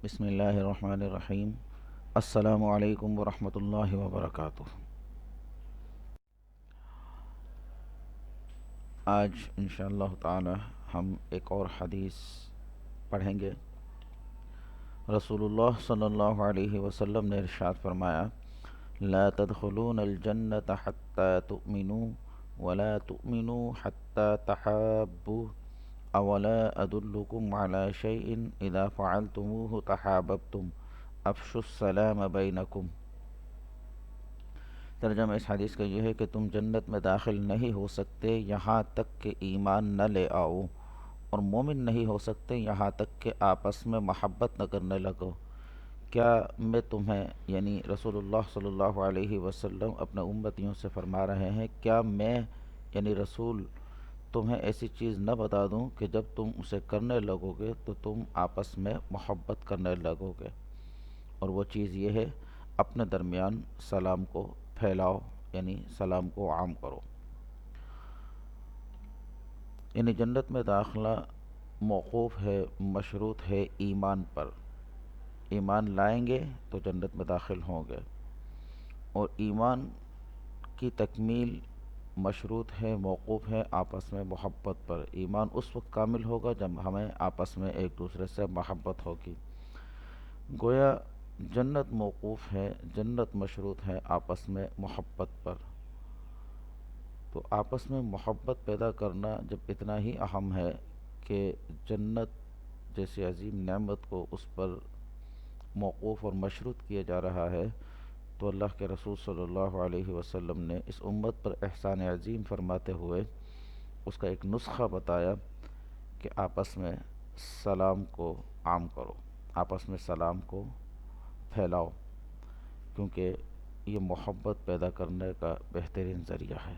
بسم اللہ الرحمن الرحیم۔ السلام علیکم ورحمۃ اللہ وبرکاتہ۔ آج انشاءاللہ تعالی ہم ایک اور حدیث پڑھیں گے۔ رسول اللہ صلی اللہ علیہ وسلم نے ارشاد فرمایا: لا تدخلون الجنة حتى تؤمنوا ولا تؤمنوا حتى تحابوا اولا ادلكم على شيء اذا فعلتموه تحاببتم افشوا السلام بینکم۔ ترجمہ اس حدیث کا یہ ہے کہ تم جنت میں داخل نہیں ہو سکتے یہاں تک کہ ایمان نہ لے آؤ، اور مومن نہیں ہو سکتے یہاں تک کہ آپس میں محبت نہ کرنے لگو۔ کیا میں تمہیں، یعنی رسول اللہ صلی اللہ علیہ وسلم اپنے امتیوں سے فرما رہے ہیں، کیا میں یعنی رسول تمہیں ایسی چیز نہ بتا دوں کہ جب تم اسے کرنے لگو گے تو تم آپس میں محبت کرنے لگو گے؟ اور وہ چیز یہ ہے، اپنے درمیان سلام کو پھیلاؤ، یعنی سلام کو عام کرو۔ یعنی جنت میں داخلہ موقوف ہے، مشروط ہے ایمان پر۔ ایمان لائیں گے تو جنت میں داخل ہوں گے، اور ایمان کی تکمیل مشروط ہے، موقوف ہے آپس میں محبت پر۔ ایمان اس وقت کامل ہوگا جب ہمیں آپس میں ایک دوسرے سے محبت ہوگی۔ گویا جنت موقوف ہے، جنت مشروط ہے آپس میں محبت پر۔ تو آپس میں محبت پیدا کرنا جب اتنا ہی اہم ہے کہ جنت جیسی عظیم نعمت کو اس پر موقوف اور مشروط کیا جا رہا ہے، تو اللہ کے رسول صلی اللہ علیہ وسلم نے اس امت پر احسان عظیم فرماتے ہوئے اس کا ایک نسخہ بتایا کہ آپس میں سلام کو عام کرو، آپس میں سلام کو پھیلاؤ، کیونکہ یہ محبت پیدا کرنے کا بہترین ذریعہ ہے۔